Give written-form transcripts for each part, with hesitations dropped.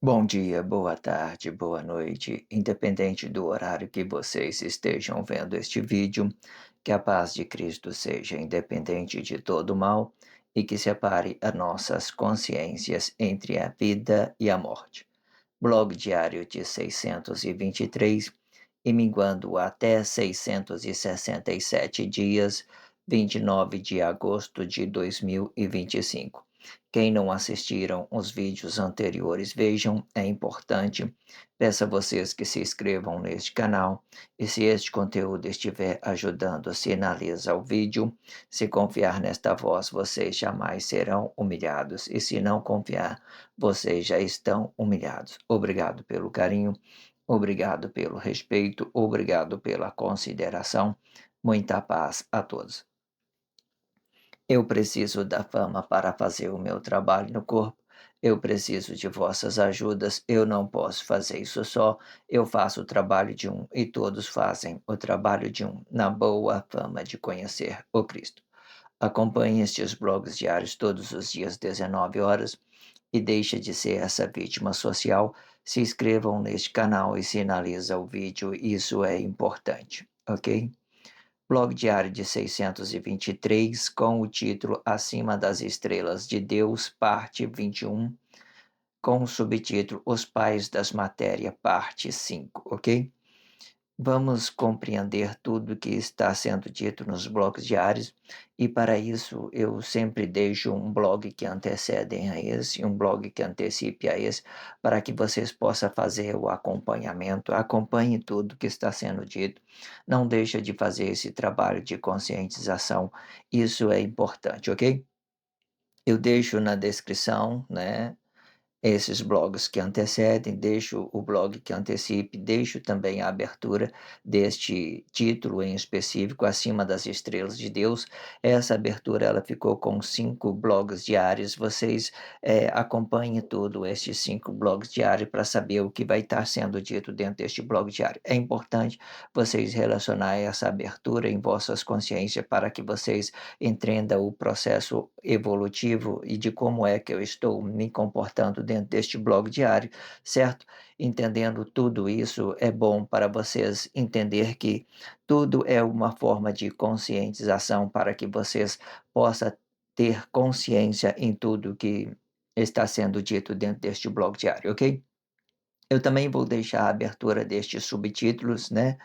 Bom dia, boa tarde, boa noite, independente do horário que vocês estejam vendo este vídeo, que a paz de Cristo seja independente de todo mal e que separe as nossas consciências entre a vida e a morte. Blog diário de 623 e minguando até 667 dias, 29 de agosto de 2025. Quem não assistiram os vídeos anteriores, vejam, é importante. Peço a vocês que se inscrevam neste canal e se este conteúdo estiver ajudando, sinaliza o vídeo. Se confiar nesta voz, vocês jamais serão humilhados e se não confiar, vocês já estão humilhados. Obrigado pelo carinho, obrigado pelo respeito, obrigado pela consideração. Muita paz a todos. Eu preciso da fama para fazer o meu trabalho no corpo. Eu preciso de vossas ajudas. Eu não posso fazer isso só. Eu faço o trabalho de um e todos fazem o trabalho de um, na boa fama de conhecer o Cristo. Acompanhe estes blogs diários todos os dias, 19 horas, e deixe de ser essa vítima social. Se inscrevam neste canal e sinaliza o vídeo, isso é importante, ok? Blog diário de 623, com o título Acima das Estrelas de Deus, parte 21, com o subtítulo Os Pais das Matérias, parte 5, ok? Vamos compreender tudo que está sendo dito nos blogs diários, e para isso eu sempre deixo um blog que antecede a esse, um blog que antecipe a esse, para que vocês possam fazer o acompanhamento, acompanhe tudo que está sendo dito, não deixa de fazer esse trabalho de conscientização, isso é importante, ok? Eu deixo na descrição, né, esses blogs que antecedem, deixo o blog que antecipe, deixo também a abertura deste título em específico, Acima das Estrelas de Deus. Essa abertura ela ficou com 5 blogs diários. Vocês acompanhem tudo estes 5 blogs diários para saber o que vai estar sendo dito dentro deste blog diário. É importante vocês relacionar essa abertura em vossas consciências para que vocês entendam o processo evolutivo e de como é que eu estou me comportando dentro deste blog diário, certo? Entendendo tudo isso é bom para vocês entender que tudo é uma forma de conscientização para que vocês possam ter consciência em tudo que está sendo dito dentro deste blog diário, ok? Eu também vou deixar a abertura destes subtítulos, né?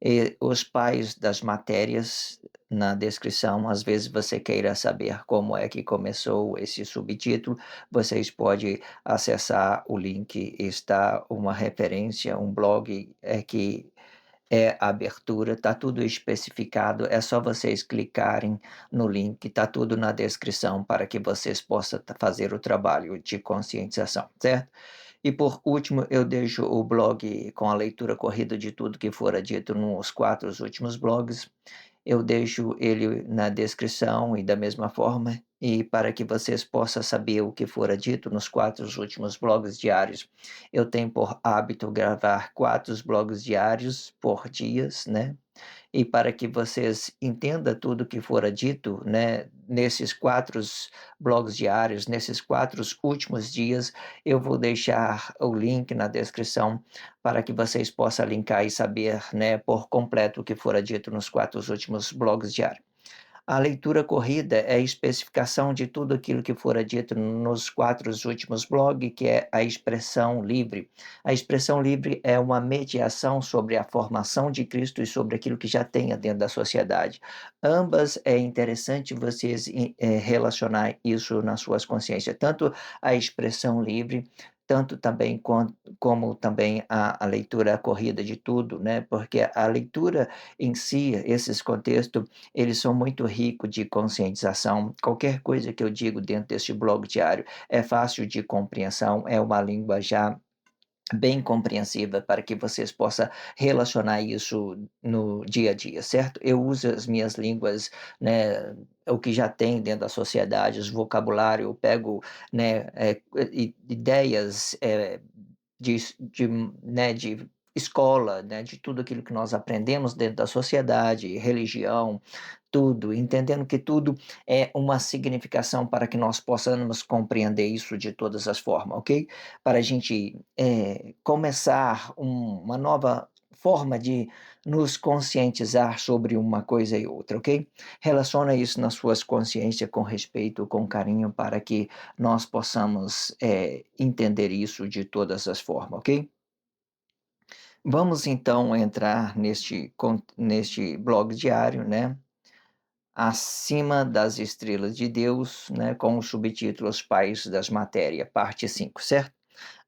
E os pais das matérias na descrição, às vezes você queira saber como é que começou esse subtítulo, vocês podem acessar o link, está uma referência, um blog que é a abertura, está tudo especificado, é só vocês clicarem no link, está tudo na descrição para que vocês possam fazer o trabalho de conscientização, certo? E por último, eu deixo o blog com a leitura corrida de tudo que fora dito nos 4 últimos blogs. Eu deixo ele na descrição e da mesma forma, e para que vocês possam saber o que fora dito nos 4 últimos blogs diários. Eu tenho por hábito gravar 4 blogs diários por dias, né? E para que vocês entendam tudo que fora dito, né, nesses 4 blogs diários, nesses 4 últimos dias, eu vou deixar o link na descrição para que vocês possam linkar e saber, né, por completo o que fora dito nos 4 últimos blogs diários. A leitura corrida é a especificação de tudo aquilo que fora dito nos 4 últimos blogs, que é a expressão livre. A expressão livre é uma mediação sobre a formação de Cristo e sobre aquilo que já tem dentro da sociedade. Ambas é interessante vocês relacionar isso nas suas consciências, tanto a expressão livre, tanto também como também a leitura corrida de tudo, né? Porque a leitura em si, esses contextos, eles são muito ricos de conscientização. Qualquer coisa que eu digo dentro deste blog diário é fácil de compreensão, é uma língua já bem compreensiva para que vocês possam relacionar isso no dia a dia, certo? Eu uso as minhas línguas, né, o que já tem dentro da sociedade, os vocabulário, eu pego, né, ideias de, né, de escola, né, de tudo aquilo que nós aprendemos dentro da sociedade, religião, tudo, entendendo que tudo é uma significação para que nós possamos compreender isso de todas as formas, ok? Para a gente começar uma nova forma de nos conscientizar sobre uma coisa e outra, ok? Relaciona isso nas suas consciências com respeito, com carinho, para que nós possamos entender isso de todas as formas, ok? Vamos então entrar neste blog diário, né? Acima das Estrelas de Deus, né? Com o subtítulo Os Pais das Matérias, parte 5, certo?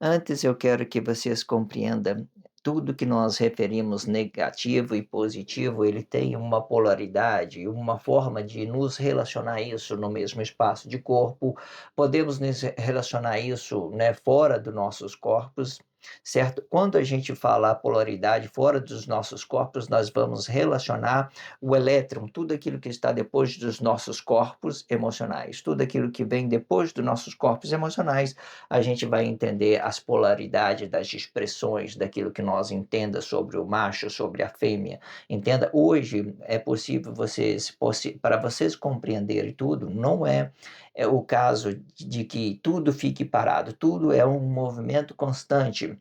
Antes eu quero que vocês compreendam tudo que nós referimos negativo e positivo, ele tem uma polaridade, uma forma de nos relacionar isso no mesmo espaço de corpo. Podemos nos relacionar isso, né, fora dos nossos corpos, certo? Quando a gente fala a polaridade fora dos nossos corpos, nós vamos relacionar o elétron, tudo aquilo que está depois dos nossos corpos emocionais, tudo aquilo que vem depois dos nossos corpos emocionais, a gente vai entender as polaridades das expressões daquilo que nós entenda sobre o macho, sobre a fêmea. Entenda, hoje é possível para vocês compreenderem tudo, não é o caso de que tudo fique parado, tudo é um movimento constante.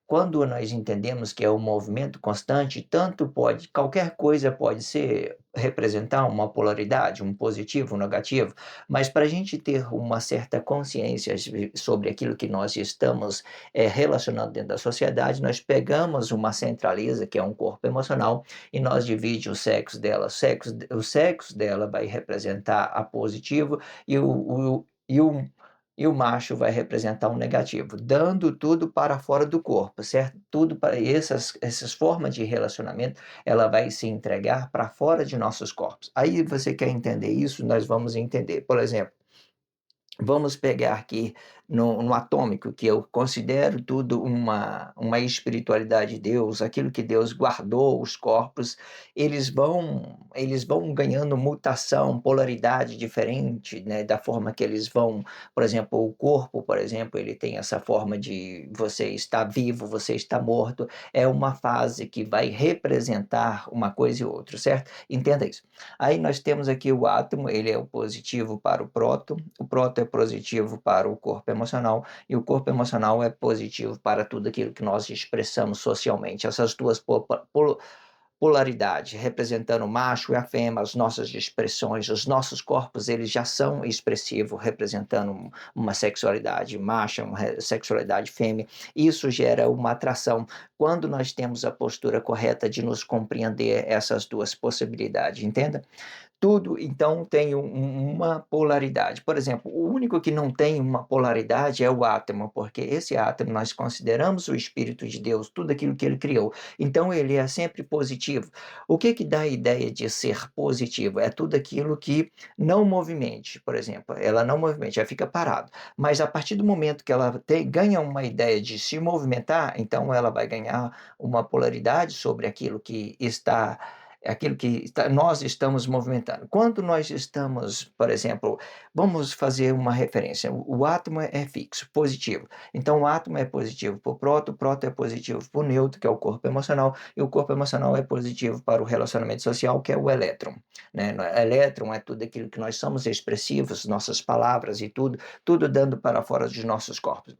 Quando nós entendemos que é um movimento constante, qualquer coisa pode representar uma polaridade, um positivo, um negativo, mas para a gente ter uma certa consciência sobre aquilo que nós estamos relacionando dentro da sociedade, nós pegamos uma centraliza, que é um corpo emocional, e nós dividimos o sexo dela. O sexo dela vai representar a positivo e o macho vai representar um negativo, dando tudo para fora do corpo, certo? Tudo para essas formas de relacionamento, ela vai se entregar para fora de nossos corpos. Aí você quer entender isso? Nós vamos entender. Por exemplo, vamos pegar aqui no atômico, que eu considero tudo uma espiritualidade de Deus, aquilo que Deus guardou, os corpos, eles vão ganhando mutação, polaridade diferente, né, da forma que eles vão, por exemplo, o corpo, por exemplo, ele tem essa forma de você está vivo, você está morto, é uma fase que vai representar uma coisa e outra, certo? Entenda isso. Aí nós temos aqui o átomo, ele é o positivo para o próton é positivo para o corpo emocional e o corpo emocional é positivo para tudo aquilo que nós expressamos socialmente. Essas duas polaridades, representando o macho e a fêmea, as nossas expressões, os nossos corpos, eles já são expressivos, representando uma sexualidade macha, uma sexualidade fêmea. Isso gera uma atração quando nós temos a postura correta de nos compreender essas duas possibilidades, entenda? Tudo, então, tem uma polaridade. Por exemplo, o único que não tem uma polaridade é o átomo, porque esse átomo nós consideramos o Espírito de Deus, tudo aquilo que ele criou. Então, ele é sempre positivo. O que que dá a ideia de ser positivo? É tudo aquilo que não movimente, por exemplo. Ela não movimenta, já fica parado. Mas a partir do momento que ela ganha uma ideia de se movimentar, então ela vai ganhar uma polaridade sobre nós estamos movimentando. Quando nós estamos, por exemplo, vamos fazer uma referência, o átomo é fixo, positivo. Então, o átomo é positivo para o próton é positivo para o neutro, que é o corpo emocional, e o corpo emocional é positivo para o relacionamento social, que é o elétron. Né? O elétron é tudo aquilo que nós somos expressivos, nossas palavras e tudo dando para fora dos nossos corpos.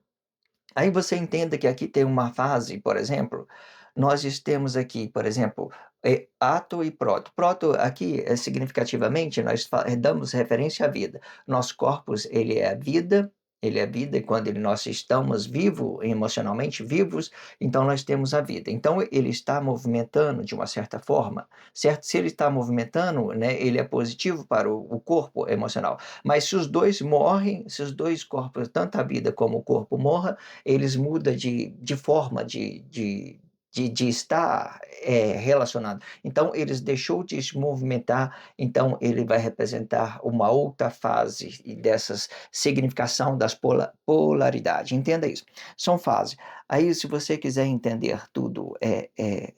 Aí você entenda que aqui tem uma fase, por exemplo, nós temos aqui, por exemplo, ato e proto. Proto aqui, significativamente, nós damos referência à vida. Nosso corpus, ele é vida, e quando nós estamos vivos, emocionalmente vivos, então nós temos a vida. Então ele está movimentando de uma certa forma, certo? Se ele está movimentando, né, ele é positivo para o corpo emocional. Mas se os dois morrem, se os dois corpos, tanto a vida como o corpo morra, eles mudam de forma de estar relacionado. Então, eles deixou de se movimentar, então ele vai representar uma outra fase dessas significação das polaridades. Entenda isso. São fases. Aí, se você quiser entender tudo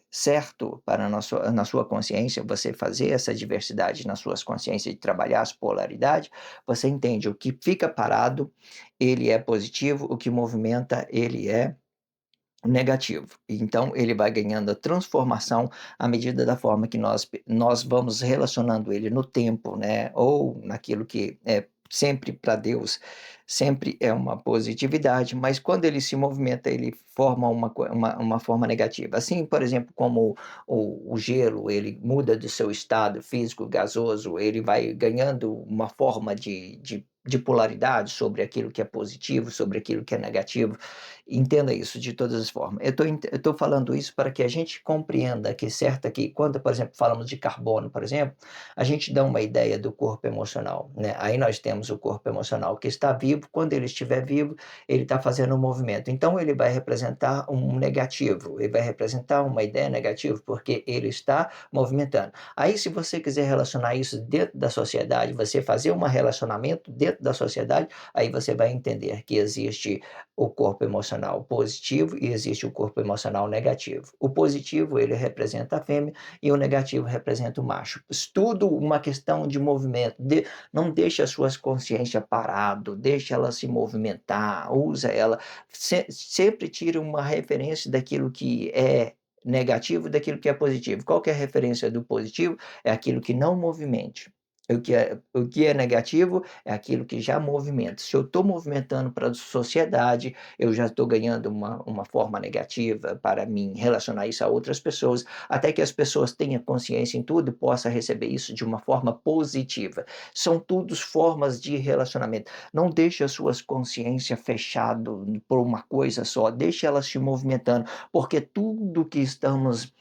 certo para na sua consciência, você fazer essa diversidade nas suas consciências e trabalhar as polaridades, você entende o que fica parado, ele é positivo, o que movimenta, ele é negativo. Então ele vai ganhando a transformação à medida da forma que nós vamos relacionando ele no tempo, né, ou naquilo que é sempre para Deus, sempre é uma positividade, mas quando ele se movimenta, ele forma uma forma negativa. Assim, por exemplo, como o gelo, ele muda do seu estado físico gasoso, ele vai ganhando uma forma de polaridade sobre aquilo que é positivo, sobre aquilo que é negativo. Entenda isso de todas as formas. Eu estou falando isso para que a gente compreenda que quando, por exemplo, falamos de carbono, por exemplo, a gente dá uma ideia do corpo emocional, né? Aí nós temos o corpo emocional que está vivo, quando ele estiver vivo, ele está fazendo um movimento. Então ele vai representar um negativo, ele vai representar uma ideia negativa, porque ele está movimentando. Aí, se você quiser relacionar isso dentro da sociedade, você fazer um relacionamento dentro da sociedade, aí você vai entender que existe o corpo emocional positivo e existe o corpo emocional negativo. O positivo, ele representa a fêmea e o negativo representa o macho. Tudo uma questão de movimento. Não deixe a sua consciência parado, deixe ela se movimentar, usa ela. Sempre tire uma referência daquilo que é negativo e daquilo que é positivo. Qual que é a referência do positivo? É aquilo que não movimente. O que é negativo é aquilo que já movimenta. Se eu estou movimentando para a sociedade, eu já estou ganhando uma forma negativa para mim relacionar isso a outras pessoas, até que as pessoas tenham consciência em tudo e possam receber isso de uma forma positiva. São todos formas de relacionamento. Não deixe a sua consciência fechado por uma coisa só, deixe ela se movimentando, porque tudo que estamos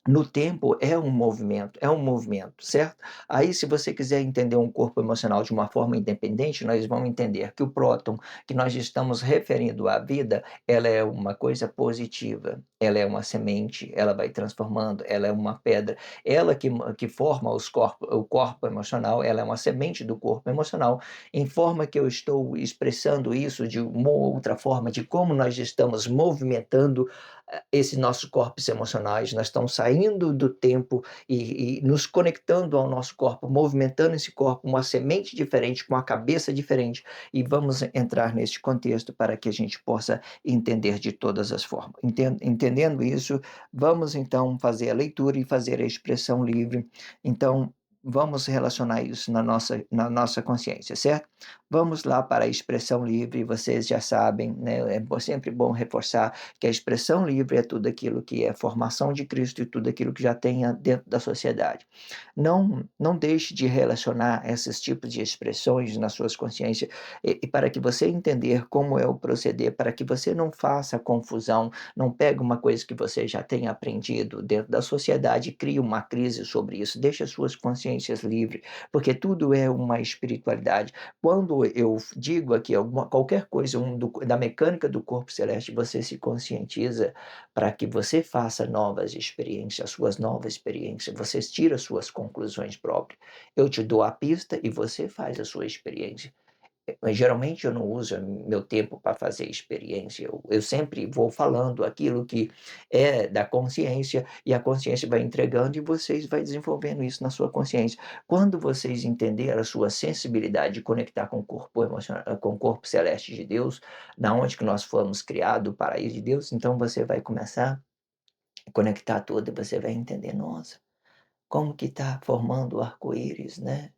no tempo é um movimento, certo? Aí, se você quiser entender um corpo emocional de uma forma independente, nós vamos entender que o próton que nós estamos referindo à vida, ela é uma coisa positiva, ela é uma semente, ela vai transformando, ela é uma pedra, ela que forma o corpo emocional, ela é uma semente do corpo emocional, em forma que eu estou expressando isso de uma outra forma, de como nós estamos movimentando esses nossos corpos emocionais, nós estamos saindo do tempo e nos conectando ao nosso corpo, movimentando esse corpo, uma semente diferente, com a cabeça diferente, e vamos entrar neste contexto para que a gente possa entender de todas as formas. Entendendo isso, vamos então fazer a leitura e fazer a expressão livre. Então, vamos relacionar isso na nossa consciência, certo? Vamos lá para a expressão livre, vocês já sabem, né? Sempre bom reforçar que a expressão livre é tudo aquilo que é formação de Cristo e tudo aquilo que já tenha dentro da sociedade. Não deixe de relacionar esses tipos de expressões nas suas consciências e para que você entender como é o proceder, para que você não faça confusão, não pegue uma coisa que você já tenha aprendido dentro da sociedade e crie uma crise sobre isso. Deixe as suas consciências livres, porque tudo é uma espiritualidade. Quando eu digo aqui qualquer coisa da mecânica do corpo celeste, você se conscientiza para que você faça novas experiências, suas novas experiências, você tira suas conclusões próprias. Eu te dou a pista e você faz a sua experiência. Mas geralmente eu não uso meu tempo para fazer experiência, eu sempre vou falando aquilo que é da consciência, e a consciência vai entregando e vocês vai desenvolvendo isso na sua consciência. Quando vocês entenderem a sua sensibilidade de conectar com o corpo emocional, com o corpo celeste de Deus, na onde que nós fomos criados, o paraíso de Deus, então você vai começar a conectar tudo e você vai entender: "Nossa, como que está formando o arco-íris, né?"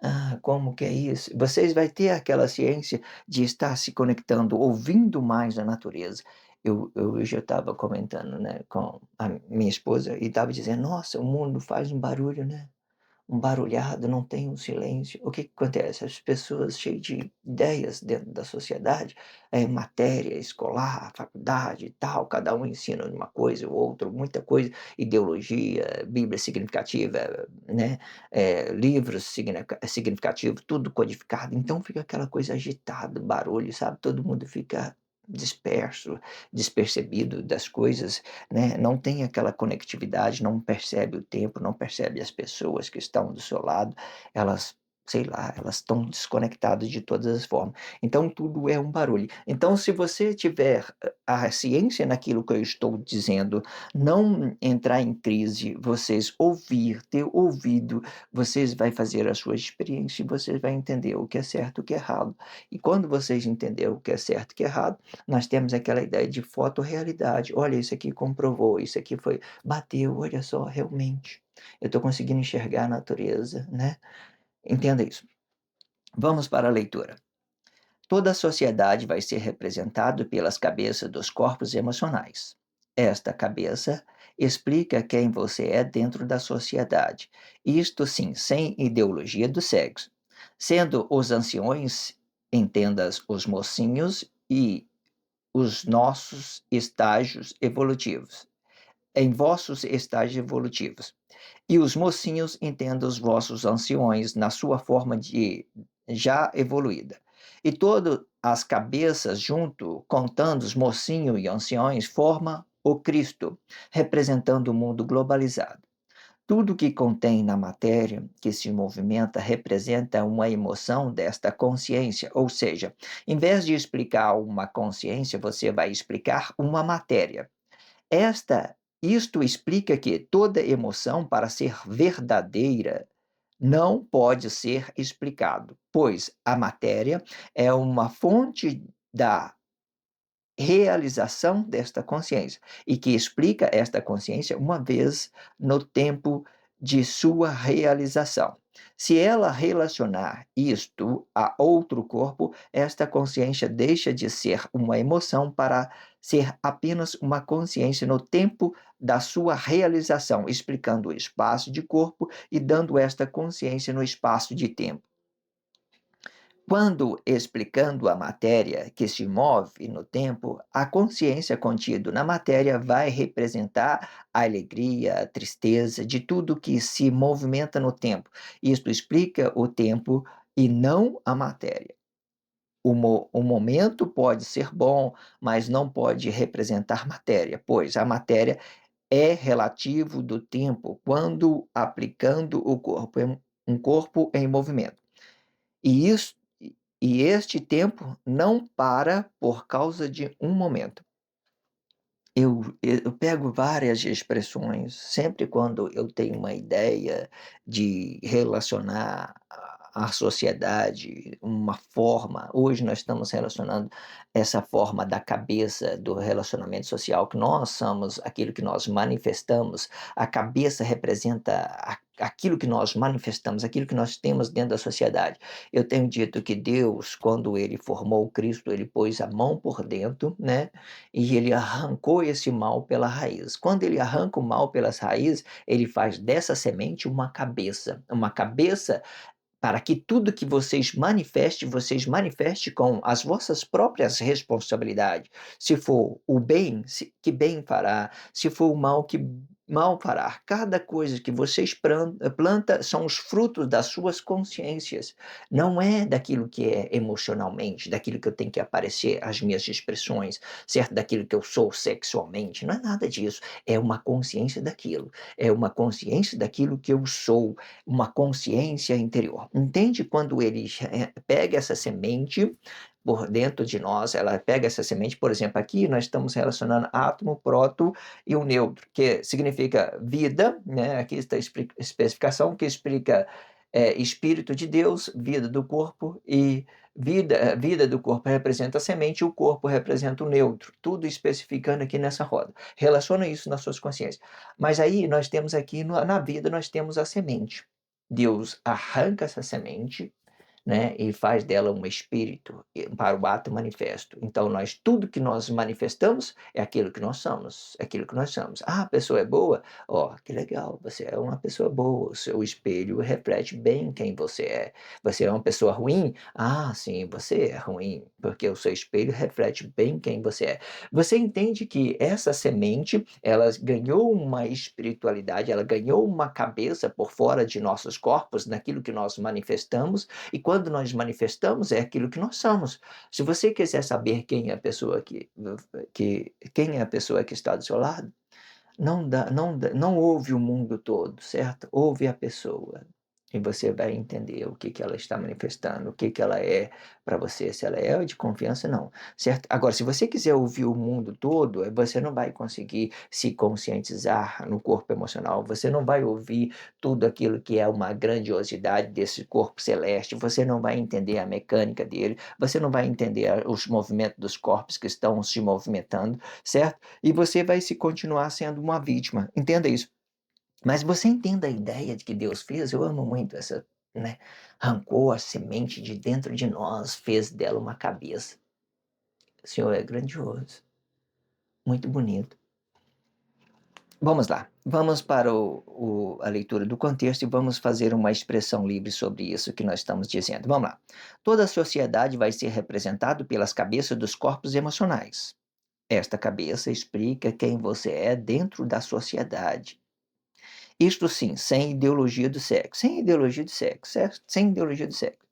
Ah, como que é isso? Vocês vai ter aquela ciência de estar se conectando, ouvindo mais a natureza. Eu hoje eu estava comentando, né, com a minha esposa e estava dizendo: "Nossa, o mundo faz um barulho, né?" Um barulhado, não tem um silêncio. O que que acontece? As pessoas cheias de ideias dentro da sociedade, matéria escolar, faculdade e tal, cada um ensina uma coisa, o outro muita coisa, ideologia, Bíblia significativa, né, livros significativos, tudo codificado. Então fica aquela coisa agitada, barulho, sabe, todo mundo fica disperso, despercebido das coisas, né, não tem aquela conectividade, não percebe o tempo, não percebe as pessoas que estão do seu lado, elas sei lá, elas estão desconectadas de todas as formas. Então tudo é um barulho. Então se você tiver a ciência naquilo que eu estou dizendo, não entrar em crise, vocês ouvir, ter ouvido, vocês vai fazer a sua experiência e vocês vai entender o que é certo e o que é errado. E quando vocês entenderam o que é certo e o que é errado, nós temos aquela ideia de fotorrealidade. Olha, isso aqui comprovou, isso aqui foi bateu, olha só, realmente, eu estou conseguindo enxergar a natureza, né. Entenda isso. Vamos para a leitura. Toda a sociedade vai ser representada pelas cabeças dos corpos emocionais. Esta cabeça explica quem você é dentro da sociedade, isto sim, sem ideologia do sexo. Sendo os anciões, entendas os mocinhos e os nossos estágios evolutivos. Em vossos estágios evolutivos. E os mocinhos entendam os vossos anciões na sua forma de já evoluída. E todas as cabeças junto, contando os mocinhos e anciões, forma o Cristo, representando o mundo globalizado. Tudo que contém na matéria que se movimenta representa uma emoção desta consciência, ou seja, em vez de explicar uma consciência, você vai explicar uma matéria. Esta Isto explica que toda emoção, para ser verdadeira, não pode ser explicado, pois a matéria é uma fonte da realização desta consciência e que explica esta consciência uma vez no tempo de sua realização. Se ela relacionar isto a outro corpo, esta consciência deixa de ser uma emoção para ser apenas uma consciência no tempo da sua realização, explicando o espaço de corpo e dando esta consciência no espaço de tempo. Quando explicando a matéria que se move no tempo, a consciência contida na matéria vai representar a alegria, a tristeza de tudo que se movimenta no tempo. Isto explica o tempo e não a matéria. O momento pode ser bom, mas não pode representar matéria, pois a matéria é relativo do tempo quando aplicando o corpo em um corpo em movimento. E isso e este tempo não para por causa de um momento. Eu pego várias expressões, sempre quando eu tenho uma ideia de relacionar a sociedade, uma forma hoje nós estamos relacionando essa forma da cabeça do relacionamento social, que nós somos aquilo que nós manifestamos, a cabeça representa aquilo que nós manifestamos, aquilo que nós temos dentro da sociedade. Eu tenho dito que Deus, quando ele formou o Cristo, ele pôs a mão por dentro, né, e ele arrancou esse mal pela raiz. Quando ele arranca o mal pelas raízes, ele faz dessa semente uma cabeça para que tudo que vocês manifestem com as vossas próprias responsabilidades. Se for o bem, que bem fará, se for o mal, que mal fará. Cada coisa que vocês planta são os frutos das suas consciências. Não é daquilo que é emocionalmente, daquilo que eu tenho que aparecer, as minhas expressões, certo? Daquilo que eu sou sexualmente. Não é nada disso. É uma consciência daquilo. É uma consciência daquilo que eu sou, uma consciência interior. Entende quando ele pega essa semente por dentro de nós, ela pega essa semente, por exemplo, aqui nós estamos relacionando átomo, próton e o nêutron, que significa vida, né? Aqui está a especificação que explica espírito de Deus, vida do corpo e vida do corpo representa a semente, e o corpo representa o neutro, tudo especificando aqui nessa roda. Relaciona isso nas suas consciências. Mas aí nós temos aqui na vida, nós temos a semente. Deus arranca essa semente, né, e faz dela um espírito para o ato manifesto. Então tudo que nós manifestamos é aquilo que nós somos, é aquilo que nós somos. Ah, a pessoa é boa? Ó, que legal, você é uma pessoa boa, o seu espelho reflete bem quem você é. Você é uma pessoa ruim? Ah, sim, você é ruim, porque o seu espelho reflete bem quem você é. Você entende que essa semente, ela ganhou uma espiritualidade, ela ganhou uma cabeça por fora de nossos corpos, naquilo que nós manifestamos, e quando nós manifestamos, é aquilo que nós somos. Se você quiser saber quem é a pessoa quem é a pessoa que está do seu lado, não ouve o mundo todo, certo? Ouve a pessoa. E você vai entender o que que ela está manifestando, o que que ela é para você, se ela é de confiança, não, certo? Agora, se você quiser ouvir o mundo todo, você não vai conseguir se conscientizar no corpo emocional, você não vai ouvir tudo aquilo que é uma grandiosidade desse corpo celeste, você não vai entender a mecânica dele, você não vai entender os movimentos dos corpos que estão se movimentando, certo? E você vai se continuar sendo uma vítima, entenda isso. Mas você entenda a ideia de que Deus fez, eu amo muito essa, né, arrancou a semente de dentro de nós, fez dela uma cabeça. O Senhor é grandioso, muito bonito. Vamos lá, vamos para a leitura do contexto e vamos fazer uma expressão livre sobre isso que nós estamos dizendo. Vamos lá. Toda a sociedade vai ser representada pelas cabeças dos corpos emocionais. Esta cabeça explica quem você é dentro da sociedade. Isto sim, sem ideologia do sexo. Sem ideologia do sexo, certo? Sem ideologia do sexo.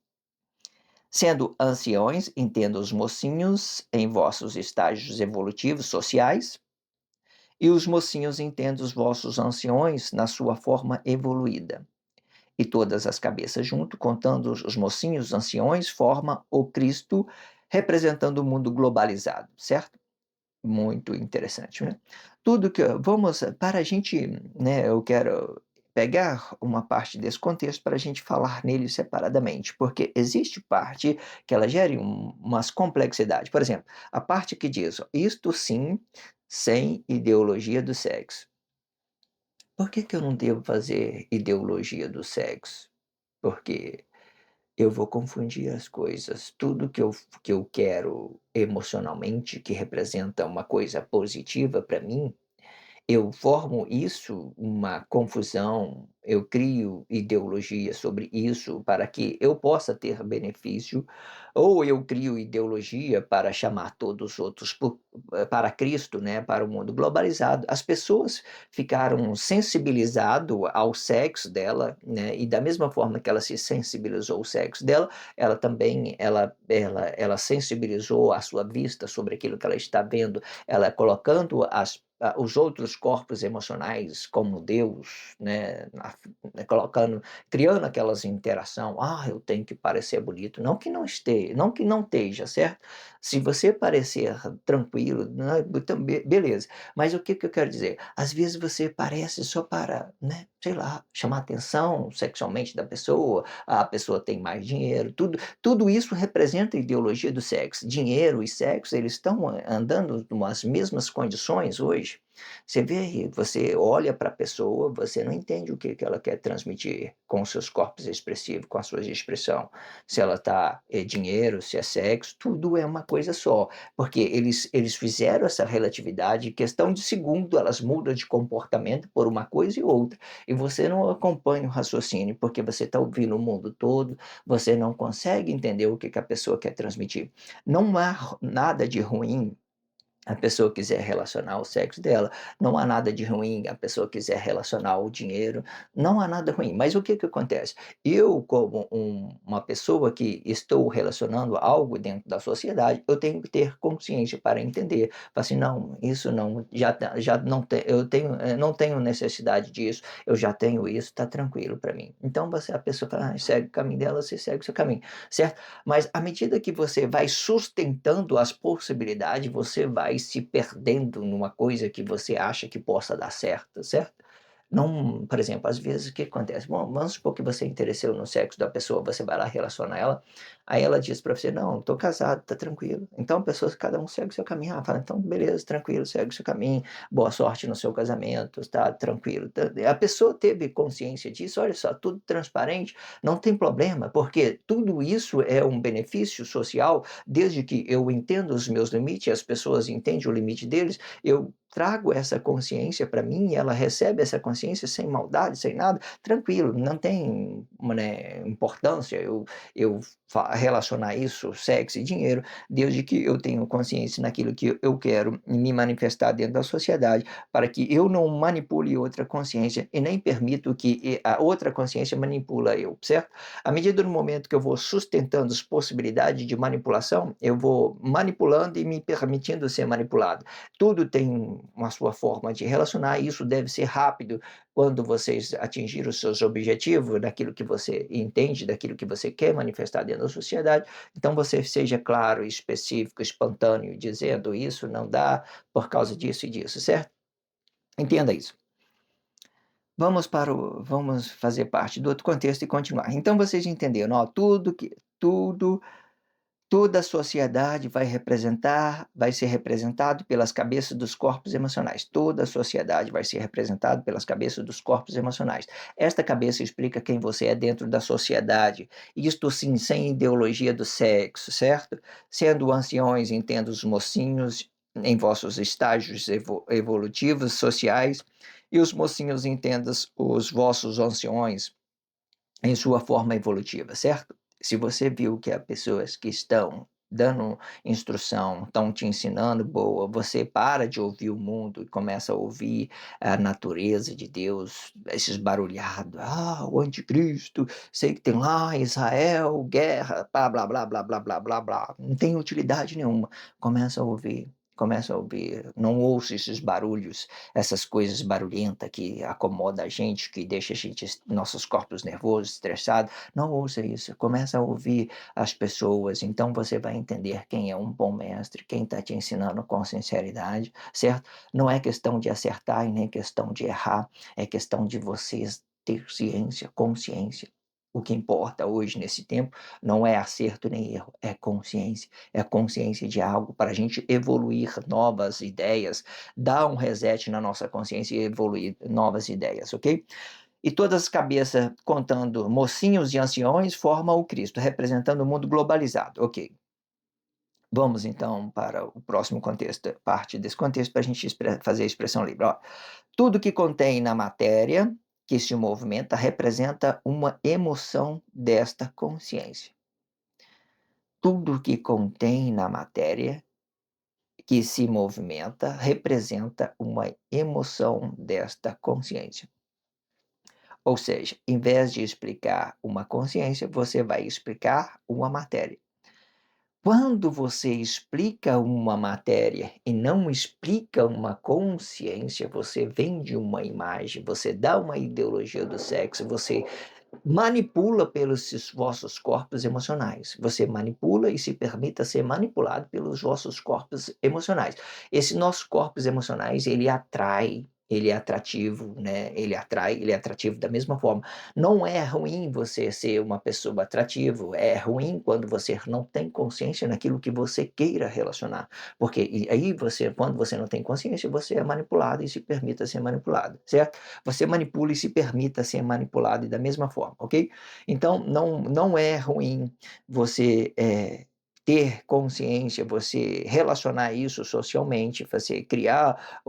Sendo anciões, entenda os mocinhos em vossos estágios evolutivos sociais, e os mocinhos entendam os vossos anciões na sua forma evoluída. E todas as cabeças junto, contando os mocinhos, os anciões, forma o Cristo representando o mundo globalizado, certo? Muito interessante, né? Tudo que vamos para a gente, né, eu quero pegar uma parte desse contexto para a gente falar nele separadamente, porque existe parte que ela gera umas complexidades. Por exemplo, a parte que diz, isto sim, sem ideologia do sexo. Por que que eu não devo fazer ideologia do sexo? Porque eu vou confundir as coisas. Tudo que eu quero emocionalmente, que representa uma coisa positiva para mim, eu formo isso uma confusão, eu crio ideologia sobre isso para que eu possa ter benefício, ou eu crio ideologia para chamar todos os outros para Cristo, né, para o mundo globalizado. As pessoas ficaram sensibilizado ao sexo dela, né, e da mesma forma que ela se sensibilizou ao sexo dela, ela também ela sensibilizou a sua vista sobre aquilo que ela está vendo, ela colocando os outros corpos emocionais como Deus, né, colocando, criando aquelas interação, eu tenho que parecer bonito, não que não esteja, não que não esteja, certo? Se você parecer tranquilo, né, então, beleza, mas o que que eu quero dizer? Às vezes você parece só para, né, sei lá, chamar atenção sexualmente da pessoa, a pessoa tem mais dinheiro, tudo isso representa a ideologia do sexo. Dinheiro e sexo, eles estão andando nas mesmas condições hoje. Você vê, você olha para a pessoa, você não entende o que que ela quer transmitir com os seus corpos expressivos, com a sua expressão. Se ela está é dinheiro, se é sexo, tudo é uma coisa só. Porque eles fizeram essa relatividade, em questão de segundo, elas mudam de comportamento por uma coisa e outra. E você não acompanha o raciocínio, porque você está ouvindo o mundo todo, você não consegue entender o que que a pessoa quer transmitir. Não há nada de ruim a pessoa quiser relacionar o sexo dela, não há nada de ruim a pessoa quiser relacionar o dinheiro, não há nada ruim. Mas o que que acontece? Eu, como uma pessoa que estou relacionando algo dentro da sociedade, eu tenho que ter consciência para entender. Falar assim, não, isso não, já não eu tenho, não tenho necessidade disso, eu já tenho isso, está tranquilo para mim. Então a pessoa fala, segue o caminho dela, você segue o seu caminho, certo? Mas à medida que você vai sustentando as possibilidades, você vai se perdendo numa coisa que você acha que possa dar certo, certo? Não, por exemplo, às vezes o que acontece? Bom, vamos supor que você interessou no sexo da pessoa, você vai lá relacionar ela, aí ela diz para você, não, estou casado, tá tranquilo. Então a pessoa, cada um segue o seu caminho. Fala, então beleza, tranquilo, segue o seu caminho, boa sorte no seu casamento, tá tranquilo. A pessoa teve consciência disso, olha só, tudo transparente, não tem problema, porque tudo isso é um benefício social, desde que eu entenda os meus limites, as pessoas entendem o limite deles, eu trago essa consciência para mim, ela recebe essa consciência sem maldade, sem nada, tranquilo, não tem, né, importância eu relacionar isso, sexo e dinheiro, desde que eu tenho consciência naquilo que eu quero me manifestar dentro da sociedade, para que eu não manipule outra consciência e nem permito que a outra consciência manipula eu, certo? À medida do momento que eu vou sustentando as possibilidades de manipulação, eu vou manipulando e me permitindo ser manipulado. Tudo tem uma sua forma de relacionar, e isso deve ser rápido quando vocês atingirem os seus objetivos, daquilo que você entende, daquilo que você quer manifestar dentro da sociedade. Então você seja claro, específico, espontâneo, dizendo isso não dá por causa disso e disso, certo? Entenda isso. Vamos fazer parte do outro contexto e continuar. Então vocês entenderam, ó, tudo toda a sociedade vai ser representado pelas cabeças dos corpos emocionais. Toda a sociedade vai ser representada pelas cabeças dos corpos emocionais. Esta cabeça explica quem você é dentro da sociedade. Isto sim, sem ideologia do sexo, certo? Sendo anciões, entenda os mocinhos em vossos estágios evolutivos, sociais, e os mocinhos entendam os vossos anciões em sua forma evolutiva, certo? Se você viu que há pessoas que estão dando instrução, estão te ensinando boa, você para de ouvir o mundo e começa a ouvir a natureza de Deus, esses barulhados, o anticristo, sei que tem lá Israel, guerra, blá, blá, blá, blá, blá, blá, blá, blá, não tem utilidade nenhuma. Começa a ouvir. Começa a ouvir, não ouça esses barulhos, essas coisas barulhentas que acomodam a gente, que deixa a gente, nossos corpos nervosos, estressados. Não ouça isso. Começa a ouvir as pessoas. Então você vai entender quem é um bom mestre, quem está te ensinando com sinceridade, certo? Não é questão de acertar e nem questão de errar. É questão de vocês ter ciência, consciência. O que importa hoje, nesse tempo, não é acerto nem erro, é consciência de algo para a gente evoluir novas ideias, dar um reset na nossa consciência e evoluir novas ideias, ok? E todas as cabeças contando mocinhos e anciões formam o Cristo, representando o mundo globalizado, ok? Vamos então para o próximo contexto, parte desse contexto, para a gente fazer a expressão livre. Ó, tudo que contém na matéria que se movimenta representa uma emoção desta consciência. Tudo que contém na matéria que se movimenta representa uma emoção desta consciência. Ou seja, em vez de explicar uma consciência, você vai explicar uma matéria. Quando você explica uma matéria e não explica uma consciência, você vende uma imagem, você dá uma ideologia do sexo, você manipula pelos vossos corpos emocionais. Você manipula e se permita ser manipulado pelos vossos corpos emocionais. Esse nossos corpos emocionais, ele atrai, ele é atrativo, né? Ele é atrativo da mesma forma. Não é ruim você ser uma pessoa atrativo, é ruim quando você não tem consciência naquilo que você queira relacionar. Porque aí você, quando você não tem consciência, você é manipulado e se permita ser manipulado, certo? Você manipula e se permita ser manipulado da mesma forma, ok? Então, não é ruim você ter consciência, você relacionar isso socialmente, você criar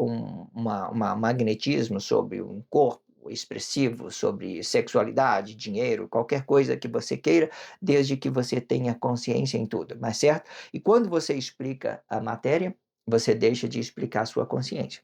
magnetismo sobre um corpo expressivo, sobre sexualidade, dinheiro, qualquer coisa que você queira, desde que você tenha consciência em tudo, mas certo? E quando você explica a matéria, você deixa de explicar a sua consciência.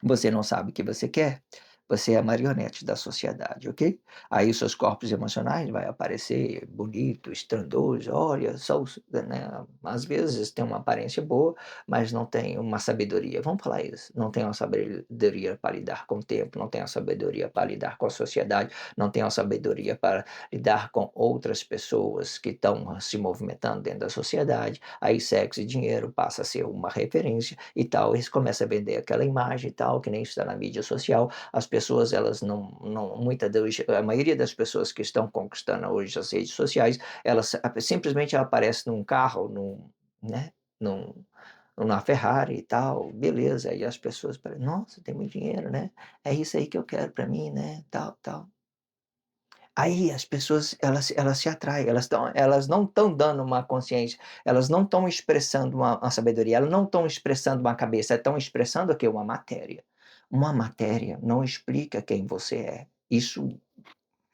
Você não sabe o que você quer, você é a marionete da sociedade, ok? Aí os seus corpos emocionais vai aparecer bonito, estrondoso, olha, só, né? Às vezes tem uma aparência boa, mas não tem uma sabedoria. Vamos falar isso. Não tem uma sabedoria para lidar com o tempo, não tem uma sabedoria para lidar com a sociedade, não tem uma sabedoria para lidar com outras pessoas que estão se movimentando dentro da sociedade. Aí sexo e dinheiro passa a ser uma referência e tal. Eles começam a vender aquela imagem e tal, que nem está na mídia social. As pessoas, elas a maioria das pessoas que estão conquistando hoje as redes sociais, elas simplesmente aparecem num carro, né, num, numa Ferrari e tal, beleza, e as pessoas parecem, nossa, tem muito dinheiro, né, é isso aí que eu quero para mim, né, tal, tal. Aí as pessoas, elas se atraem, elas não estão dando uma consciência, elas não estão expressando uma sabedoria, elas não estão expressando uma cabeça, estão expressando o quê? Uma matéria. Uma matéria não explica quem você é.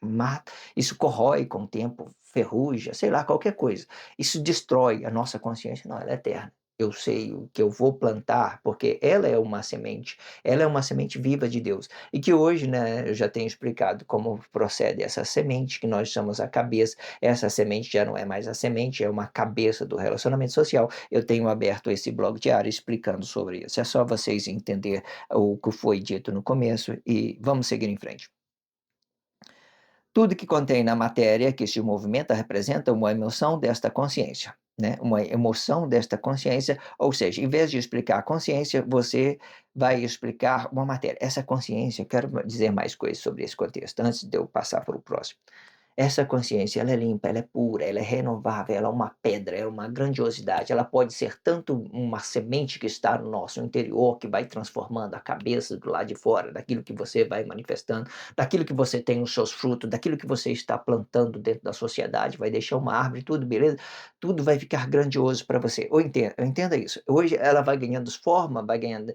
Mata, isso corrói com o tempo, ferruja, sei lá, qualquer coisa. Isso destrói a nossa consciência, não, ela é eterna. eu sei o que eu vou plantar, porque ela é uma semente viva de Deus. E que hoje, né, eu já tenho explicado como procede essa semente, que nós somos a cabeça, essa semente já não é mais a semente, é uma cabeça do relacionamento social. Eu tenho aberto esse blog diário explicando sobre isso. É só vocês entender o que foi dito no começo e vamos seguir em frente. Tudo que contém na matéria que se movimenta representa uma emoção desta consciência, né? Uma emoção desta consciência, ou seja, em vez de explicar a consciência, você vai explicar uma matéria. Essa consciência, eu quero dizer mais coisas sobre esse contexto, antes de eu passar para o próximo. Essa consciência, ela é limpa, ela é pura, ela é renovável, ela é uma pedra, é uma grandiosidade. Ela pode ser tanto uma semente que está no nosso interior, que vai transformando a cabeça do lado de fora, daquilo que você vai manifestando, daquilo que você tem nos seus frutos, daquilo que você está plantando dentro da sociedade, vai deixar uma árvore, tudo, beleza? Tudo vai ficar grandioso para você. Ou entenda isso. Hoje ela vai ganhando forma, vai ganhando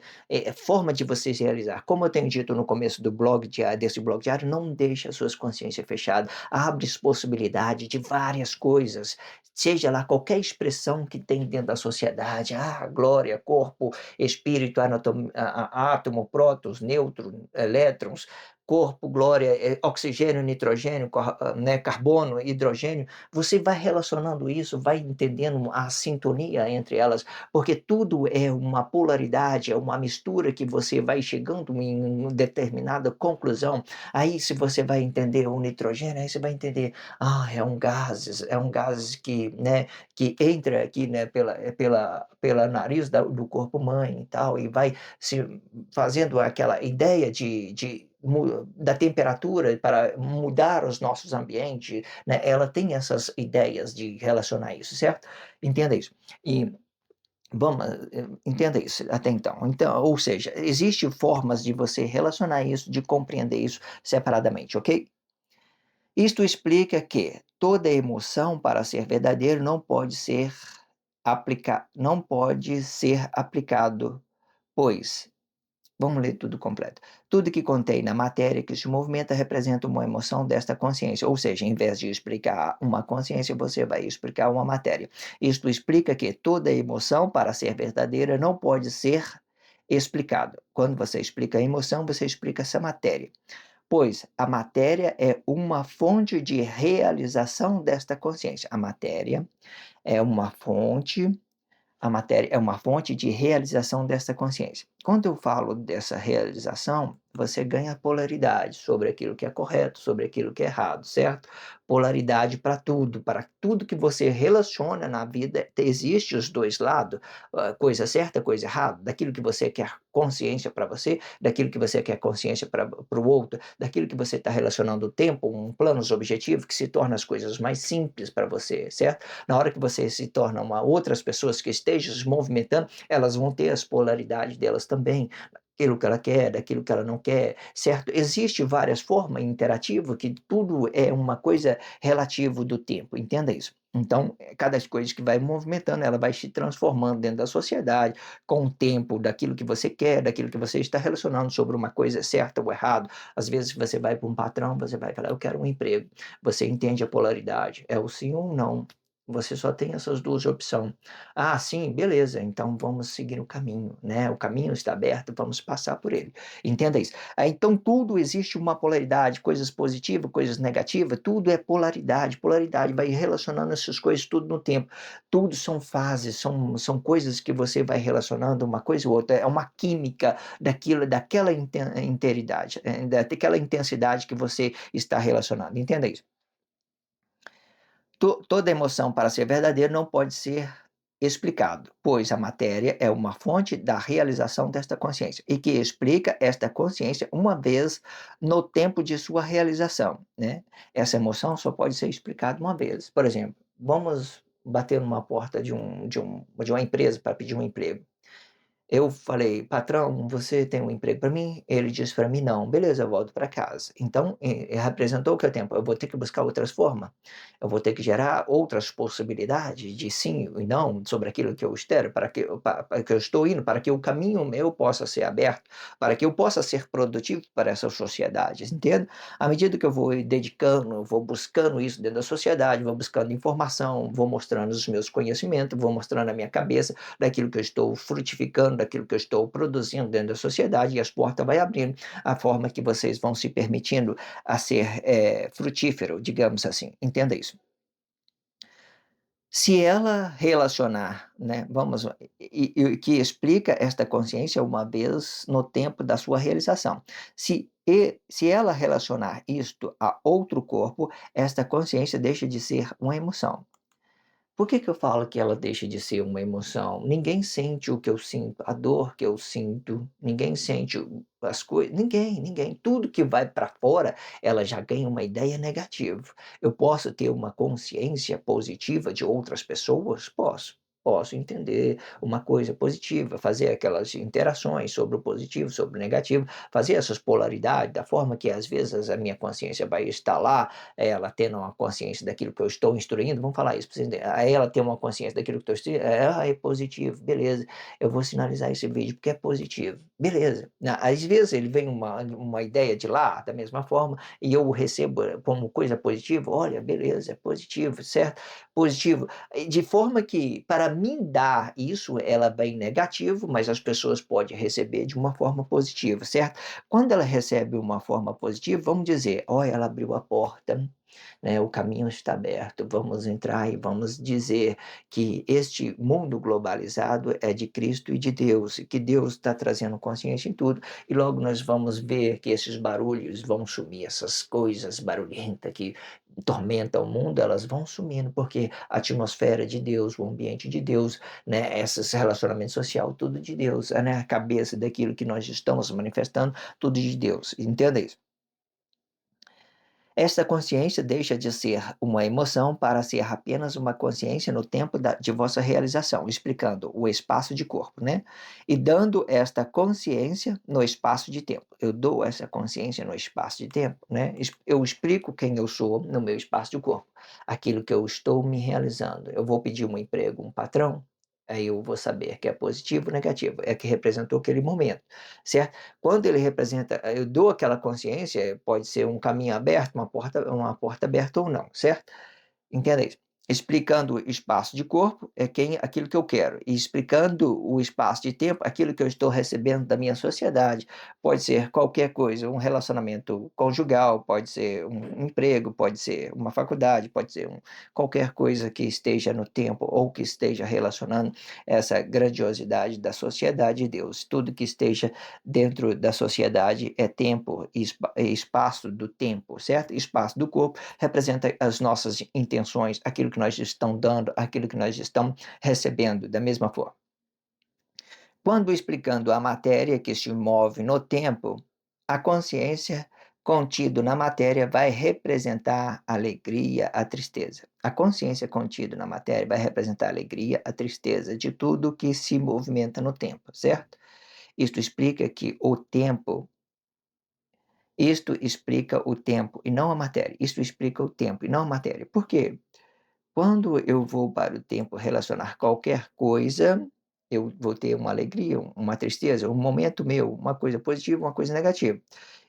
forma de você se realizar. Como eu tenho dito no começo do blog diário, desse blog diário, não deixe as suas consciências fechadas, abre-se possibilidade de várias coisas, seja lá qualquer expressão que tem dentro da sociedade, glória, corpo, espírito, átomo, prótons, nêutrons, elétrons, corpo, glória, oxigênio, nitrogênio, né, carbono, hidrogênio, você vai relacionando isso, vai entendendo a sintonia entre elas, porque tudo é uma polaridade, é uma mistura que você vai chegando em uma determinada conclusão. Aí se você vai entender o nitrogênio, aí você vai entender, é um gás que, né, que entra aqui, né, pela nariz do corpo mãe e tal, e vai se fazendo aquela ideia da temperatura para mudar os nossos ambientes, né? Ela tem essas ideias de relacionar isso, certo? Entenda isso. E vamos, entenda isso até então. Então, ou seja, existem formas de você relacionar isso, de compreender isso separadamente, ok? Isto explica que toda emoção, para ser verdadeiro, não pode ser aplicado, pois vamos ler tudo completo. Tudo que contém na matéria que se movimenta representa uma emoção desta consciência, ou seja, em vez de explicar uma consciência, você vai explicar uma matéria. Isto explica que toda emoção, para ser verdadeira, não pode ser explicada. Quando você explica a emoção, você explica essa matéria, pois a matéria é uma fonte de realização desta consciência. É uma fonte a matéria é uma fonte de realização dessa consciência. Quando eu falo dessa realização, você ganha polaridade sobre aquilo que é correto, sobre aquilo que é errado, certo? Polaridade para tudo que você relaciona na vida, existe os dois lados, coisa certa, coisa errada, daquilo que você quer consciência para você, daquilo que você quer consciência para o outro, daquilo que você está relacionando o tempo, um plano objetivo que se torna as coisas mais simples para você, certo? Na hora que você se torna outras pessoas que estejam se movimentando, elas vão ter as polaridades delas também, aquilo que ela quer, daquilo que ela não quer, certo? Existe várias formas interativas que tudo é uma coisa relativo do tempo, entenda isso. Então, cada coisa que vai movimentando, ela vai se transformando dentro da sociedade, com o tempo, daquilo que você quer, daquilo que você está relacionando sobre uma coisa certa ou errada. Às vezes você vai para um patrão, você vai falar, eu quero um emprego. Você entende a polaridade, é o sim ou não. Você só tem essas duas opções. Sim, beleza, então vamos seguir o caminho, né? O caminho está aberto, vamos passar por ele. Entenda isso. Então, tudo existe uma polaridade, coisas positivas, coisas negativas, tudo é polaridade. Polaridade vai relacionando essas coisas tudo no tempo. Tudo são fases, são coisas que você vai relacionando uma coisa ou outra. É uma química daquela interidade, daquela intensidade que você está relacionando. Entenda isso. Toda emoção, para ser verdadeira, não pode ser explicado, pois a matéria é uma fonte da realização desta consciência, e que explica esta consciência uma vez no tempo de sua realização, né? Essa emoção só pode ser explicada uma vez. Por exemplo, vamos bater numa porta de uma empresa para pedir um emprego. Eu falei: "Patrão, você tem um emprego para mim?" Ele disse para mim: "Não." Beleza, eu volto para casa. Então, representou que o tempo eu vou ter que buscar outras formas, eu vou ter que gerar outras possibilidades de sim e não sobre aquilo que eu espero, para que eu estou indo, para que o caminho meu possa ser aberto, para que eu possa ser produtivo para essas sociedades, entende? À medida que eu vou dedicando, vou buscando isso dentro da sociedade, vou buscando informação, vou mostrando os meus conhecimentos, vou mostrando a minha cabeça, daquilo que eu estou frutificando, daquilo que eu estou produzindo dentro da sociedade, e as portas vai abrindo, a forma que vocês vão se permitindo a ser frutífero, digamos assim. Entenda isso. Se ela relacionar, né, vamos e que explica esta consciência uma vez no tempo da sua realização. Se ela relacionar isto a outro corpo, esta consciência deixa de ser uma emoção. Por que que eu falo que ela deixa de ser uma emoção? Ninguém sente o que eu sinto, a dor que eu sinto, ninguém sente as coisas, ninguém. Tudo que vai para fora, ela já ganha uma ideia negativa. Eu posso ter uma consciência positiva de outras pessoas? Posso. Posso entender uma coisa positiva, fazer aquelas interações sobre o positivo, sobre o negativo, fazer essas polaridades, da forma que às vezes a minha consciência vai estar lá, ela tendo uma consciência daquilo que eu estou instruindo, vamos falar isso para você entender. Aí ela tem uma consciência daquilo que eu estou instruindo, é positivo, beleza, eu vou sinalizar esse vídeo porque é positivo, beleza. Às vezes ele vem uma ideia de lá, da mesma forma, e eu recebo como coisa positiva, olha, beleza, é positivo, certo? Positivo. De forma que, para mim dar isso, ela vem negativo, mas as pessoas podem receber de uma forma positiva, certo? Quando ela recebe uma forma positiva, vamos dizer, olha, ela abriu a porta, né, o caminho está aberto, vamos entrar e vamos dizer que este mundo globalizado é de Cristo e de Deus, e que Deus está trazendo consciência em tudo, e logo nós vamos ver que esses barulhos vão sumir, essas coisas barulhentas que tormentam o mundo, elas vão sumindo, porque a atmosfera de Deus, o ambiente de Deus, né, esses relacionamentos social, tudo de Deus, né, a cabeça daquilo que nós estamos manifestando, tudo de Deus, entenda isso. Esta consciência deixa de ser uma emoção para ser apenas uma consciência no tempo de vossa realização, explicando o espaço de corpo, né? E dando esta consciência no espaço de tempo. Eu dou essa consciência no espaço de tempo, né? Eu explico quem eu sou no meu espaço de corpo, aquilo que eu estou me realizando. Eu vou pedir um emprego, um patrão, aí eu vou saber que é positivo ou negativo, é que representou aquele momento, certo? Quando ele representa, eu dou aquela consciência, pode ser um caminho aberto, uma porta aberta ou não, certo? Entenda isso. Explicando o espaço de corpo é aquilo que eu quero, e explicando o espaço de tempo, aquilo que eu estou recebendo da minha sociedade. Pode ser qualquer coisa, um relacionamento conjugal, pode ser um emprego, pode ser uma faculdade, pode ser qualquer coisa que esteja no tempo ou que esteja relacionando essa grandiosidade da sociedade de Deus. Tudo que esteja dentro da sociedade é tempo e espaço do tempo, certo? Espaço do corpo representa as nossas intenções, aquilo que nós estamos dando, aquilo que nós estamos recebendo, da mesma forma. Quando explicando a matéria que se move no tempo, a consciência contido na matéria vai representar a alegria, a tristeza. A consciência contida na matéria vai representar a alegria, a tristeza de tudo que se movimenta no tempo, certo? Isto explica que o tempo isto explica o tempo e não a matéria. Isto explica o tempo e não a matéria. Por quê? Quando eu vou para o tempo relacionar qualquer coisa, eu vou ter uma alegria, uma tristeza, um momento meu, uma coisa positiva, uma coisa negativa.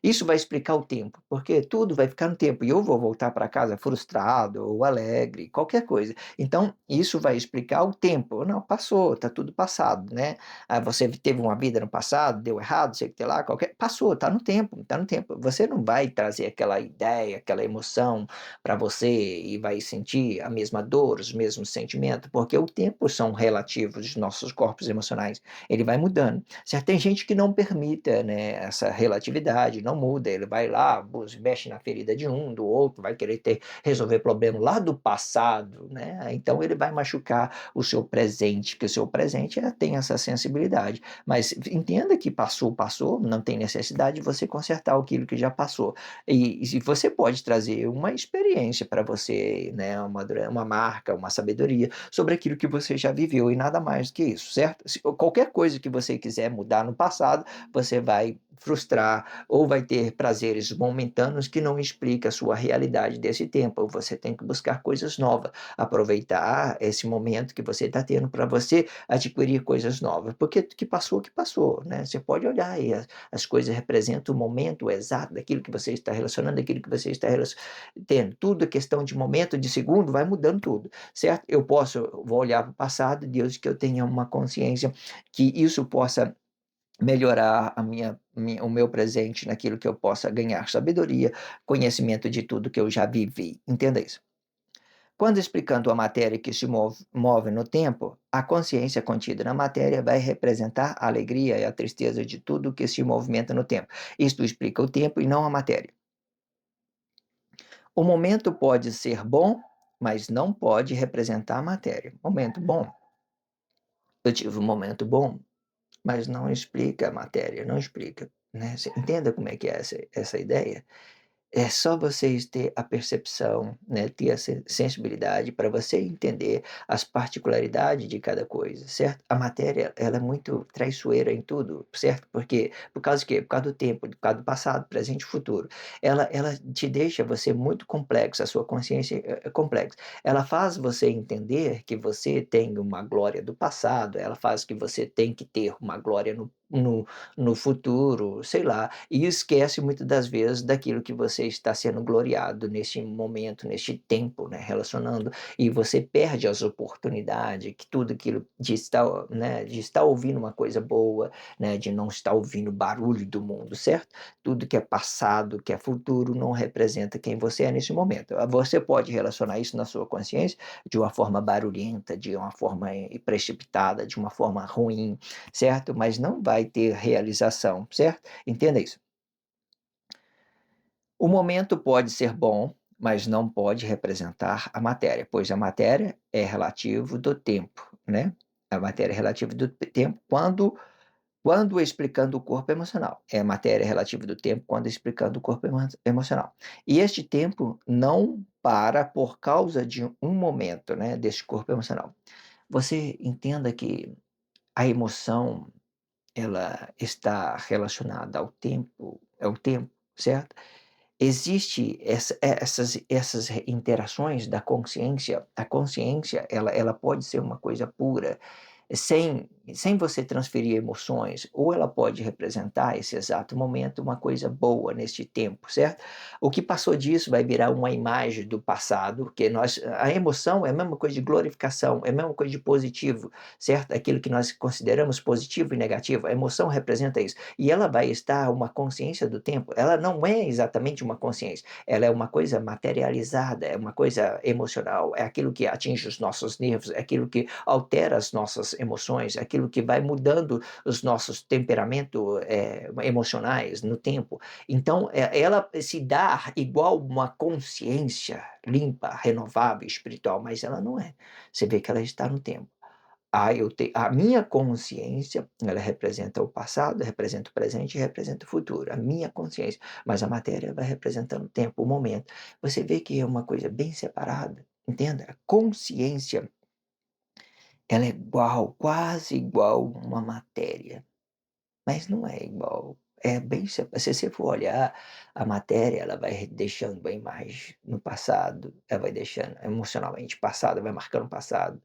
Isso vai explicar o tempo, porque tudo vai ficar no tempo e eu vou voltar para casa frustrado ou alegre, qualquer coisa. Então, isso vai explicar o tempo. Não, passou, está tudo passado, né? Ah, você teve uma vida no passado, deu errado, sei que lá, qualquer. Passou, está no tempo, está no tempo. Você não vai trazer aquela ideia, aquela emoção para você e vai sentir a mesma dor, os mesmos sentimentos, porque o tempo são relativos dos nossos corpos emocionais, ele vai mudando. Certo? Tem gente que não permita, né, essa relatividade, não muda, ele vai lá, mexe na ferida de um, do outro, vai querer resolver problema lá do passado, né? Então ele vai machucar o seu presente, que o seu presente tem essa sensibilidade. Mas entenda que passou, passou, não tem necessidade de você consertar aquilo que já passou. E se você pode trazer uma experiência para você, né, uma marca, uma sabedoria sobre aquilo que você já viveu e nada mais do que isso, certo? Qualquer coisa que você quiser mudar no passado, você vai frustrar ou vai ter prazeres momentâneos que não explica a sua realidade desse tempo. Você tem que buscar coisas novas, aproveitar esse momento que você está tendo para você adquirir coisas novas, porque o que passou, né? Você pode olhar aí, as coisas representam o momento exato daquilo que você está relacionando, daquilo que você está tendo. Tudo é questão de momento, de segundo, vai mudando tudo, certo? Vou olhar para o passado, Deus, que eu tenha uma consciência que isso possa melhorar o meu presente naquilo que eu possa ganhar sabedoria, conhecimento de tudo que eu já vivi. Entenda isso. Quando explicando a matéria que se move no tempo, a consciência contida na matéria vai representar a alegria e a tristeza de tudo que se movimenta no tempo. Isto explica o tempo e não a matéria. O momento pode ser bom, mas não pode representar a matéria. Momento bom. Eu tive um momento bom, mas não explica a matéria, não explica, né? Você entenda como é que é essa ideia? É só vocês ter a percepção, né, ter a sensibilidade para você entender as particularidades de cada coisa, certo? A matéria, ela é muito traiçoeira em tudo, certo? Porque, por causa do quê? Por causa do tempo, por causa do passado, presente e futuro. Ela te deixa você muito complexo, a sua consciência é complexa. Ela faz você entender que você tem uma glória do passado, ela faz que você tem que ter uma glória no futuro, sei lá, e esquece muitas das vezes daquilo que você está sendo gloriado neste momento, neste tempo, né, relacionando, e você perde as oportunidades, que tudo aquilo de estar ouvindo uma coisa boa, né, de não estar ouvindo barulho do mundo, certo? Tudo que é passado, que é futuro, não representa quem você é nesse momento. Você pode relacionar isso na sua consciência de uma forma barulhenta, de uma forma precipitada, de uma forma ruim, certo? Mas não vai ter realização, certo? Entenda isso. O momento pode ser bom, mas não pode representar a matéria, pois a matéria é relativo do tempo, né? A matéria é relativa do tempo quando explicando o corpo emocional. É a matéria relativa do tempo quando explicando o corpo emocional. E este tempo não para por causa de um momento, né, deste corpo emocional. Você entenda que a emoção ela está relacionada ao tempo, certo? Existe essas interações da consciência. A consciência, ela pode ser uma coisa pura, sem você transferir emoções, ou ela pode representar esse exato momento uma coisa boa neste tempo, certo? O que passou disso vai virar uma imagem do passado, que a emoção é a mesma coisa de glorificação, é a mesma coisa de positivo, certo? Aquilo que nós consideramos positivo e negativo, a emoção representa isso. E ela vai estar uma consciência do tempo, ela não é exatamente uma consciência, ela é uma coisa materializada, é uma coisa emocional, é aquilo que atinge os nossos nervos, é aquilo que altera as nossas emoções, é aquilo que vai mudando os nossos temperamentos emocionais no tempo. Então, ela se dá igual uma consciência limpa, renovável, espiritual, mas ela não é. Você vê que ela está no tempo. A minha consciência, ela representa o passado, representa o presente e representa o futuro. A minha consciência. Mas a matéria vai representando o tempo, o momento. Você vê que é uma coisa bem separada. Entenda? A consciência, ela é igual, quase igual uma matéria. Mas não é igual. É bem se você for olhar, a matéria ela vai deixando bem mais no passado, ela vai deixando emocionalmente passado, vai marcando o passado,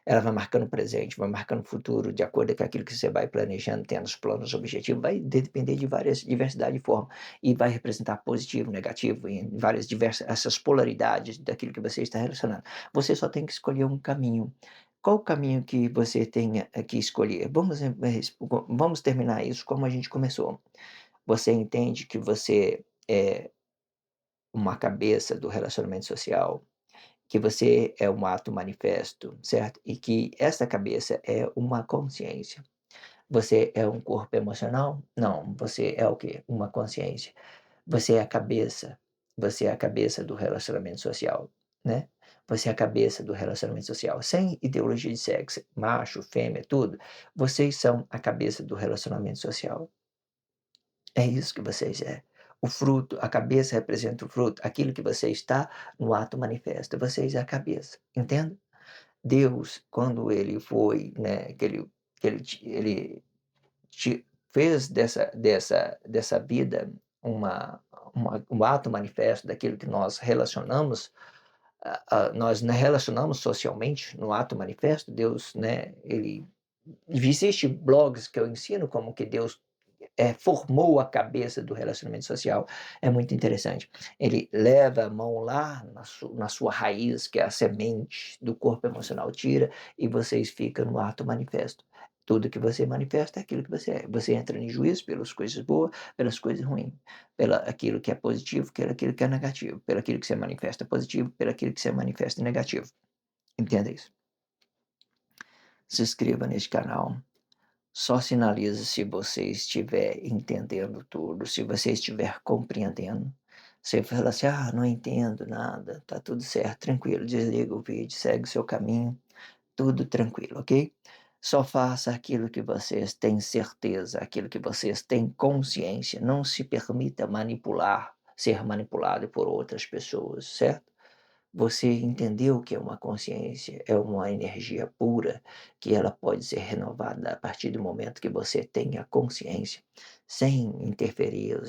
ela vai marcando o presente, vai marcando o futuro, de acordo com aquilo que você vai planejando, tendo os planos, objetivos, vai depender de várias diversidade de forma, e vai representar positivo, negativo, em várias diversas essas polaridades daquilo que você está relacionando. Você só tem que escolher um caminho. Qual o caminho que você tenha que escolher? Vamos terminar isso como a gente começou. Você entende que você é uma cabeça do relacionamento social, que você é um ato manifesto, certo? E que essa cabeça é uma consciência. Você é um corpo emocional? Não, você é o quê? Uma consciência. Você é a cabeça, você é a cabeça do relacionamento social, né. Você é a cabeça do relacionamento social, sem ideologia de sexo, macho, fêmea, tudo, vocês são a cabeça do relacionamento social. É isso que vocês é. O fruto, a cabeça representa o fruto, aquilo que você está no ato manifesta, vocês é a cabeça, entende? Deus, quando ele foi, né, que ele fez dessa vida um ato manifesto daquilo que nós relacionamos, nós nos relacionamos socialmente no ato manifesto, Deus, né, ele existe blogs que eu ensino como que Deus formou a cabeça do relacionamento social. É muito interessante. Ele leva a mão lá na sua raiz, que é a semente do corpo emocional, tira e vocês ficam no ato manifesto. Tudo que você manifesta é aquilo que você é. Você entra em juízo pelas coisas boas, pelas coisas ruins, pela aquilo que é positivo, pelo aquilo que é negativo, pelo aquilo que você manifesta positivo, pelo aquilo que você manifesta negativo. Entenda isso. Se inscreva neste canal. Só sinaliza se você estiver entendendo tudo, se você estiver compreendendo. Você fala assim: "Ah, não entendo nada", tá tudo certo, tranquilo, desliga o vídeo, segue o seu caminho, tudo tranquilo, ok? Só faça aquilo que vocês têm certeza, aquilo que vocês têm consciência, não se permita manipular, ser manipulado por outras pessoas, certo? Você entendeu que é uma consciência, é uma energia pura, que ela pode ser renovada a partir do momento que você tem a consciência, sem interferir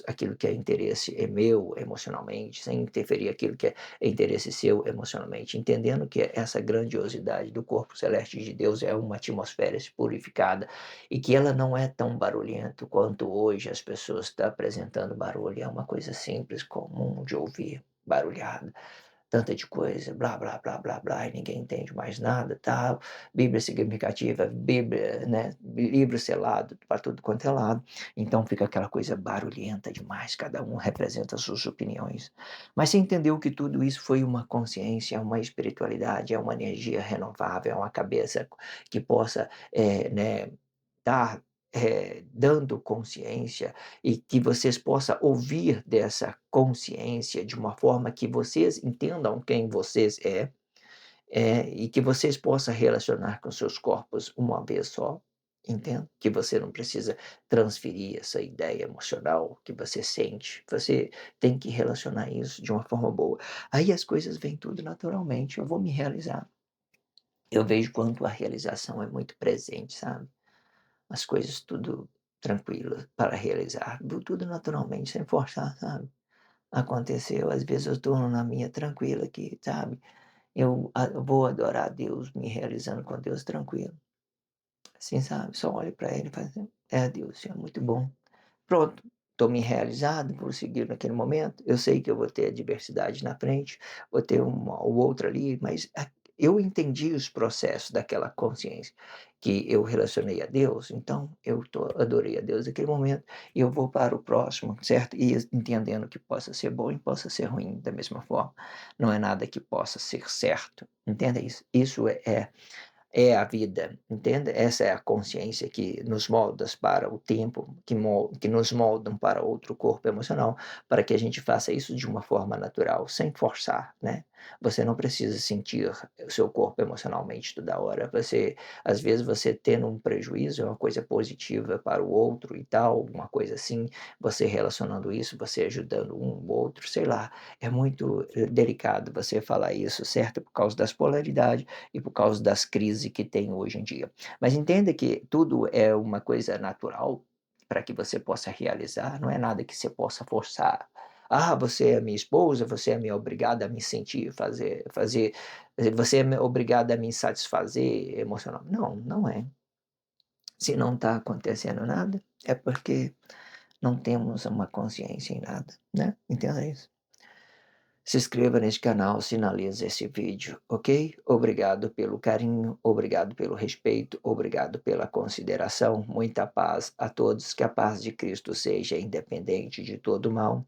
aquilo que é interesse é meu emocionalmente, sem interferir aquilo que é interesse seu emocionalmente, entendendo que essa grandiosidade do corpo celeste de Deus é uma atmosfera purificada e que ela não é tão barulhento quanto hoje as pessoas estão apresentando barulho, é uma coisa simples, comum de ouvir, barulhada tanta de coisa, blá, blá, blá, blá, blá, e ninguém entende mais nada, tal. Bíblia significativa, Bíblia, né, livro selado para tudo quanto é lado. Então fica aquela coisa barulhenta demais, cada um representa as suas opiniões. Mas você entendeu que tudo isso foi uma consciência, é uma espiritualidade, é uma energia renovável, é uma cabeça que possa, né, estar, dando consciência e que vocês possam ouvir dessa consciência de uma forma que vocês entendam quem vocês e que vocês possam relacionar com seus corpos uma vez só, entende? Que você não precisa transferir essa ideia emocional que você sente, você tem que relacionar isso de uma forma boa. Aí as coisas vêm tudo naturalmente, eu vou me realizar. Eu vejo quanto a realização é muito presente, sabe? As coisas tudo tranquilas para realizar, tudo naturalmente, sem forçar, sabe. Aconteceu, às vezes eu estou na minha tranquila aqui, sabe. Eu vou adorar a Deus, me realizando com Deus tranquilo, assim, sabe. Só olho para Ele e falo assim: "É Deus, Senhor, muito bom". Pronto, estou me realizado, vou seguir naquele momento. Eu sei que eu vou ter adversidade na frente, vou ter uma ou outra ali, mas eu entendi os processos daquela consciência, que eu relacionei a Deus, então adorei a Deus naquele momento, e eu vou para o próximo, certo? E entendendo que possa ser bom e possa ser ruim da mesma forma. Não é nada que possa ser certo, entenda isso. Isso é a vida, entende? Essa é a consciência que nos molda para o tempo, que nos moldam para outro corpo emocional, para que a gente faça isso de uma forma natural, sem forçar, né? Você não precisa sentir o seu corpo emocionalmente toda hora. Às vezes, você tendo um prejuízo é uma coisa positiva para o outro e tal, uma coisa assim, você relacionando isso, você ajudando um ou outro, sei lá. É muito delicado você falar isso, certo? Por causa das polaridades e por causa das crises que tem hoje em dia. Mas entenda que tudo é uma coisa natural para que você possa realizar, não é nada que você possa forçar. "Ah, você é minha esposa, você é minha obrigada a me sentir, você é obrigada a me satisfazer emocional". Não, não é. Se não está acontecendo nada, é porque não temos uma consciência em nada, né, entenda isso. Se inscreva neste canal, sinalize esse vídeo, ok? Obrigado pelo carinho, obrigado pelo respeito, obrigado pela consideração. Muita paz a todos, que a paz de Cristo seja independente de todo mal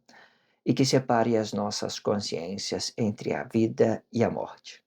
e que separe as nossas consciências entre a vida e a morte.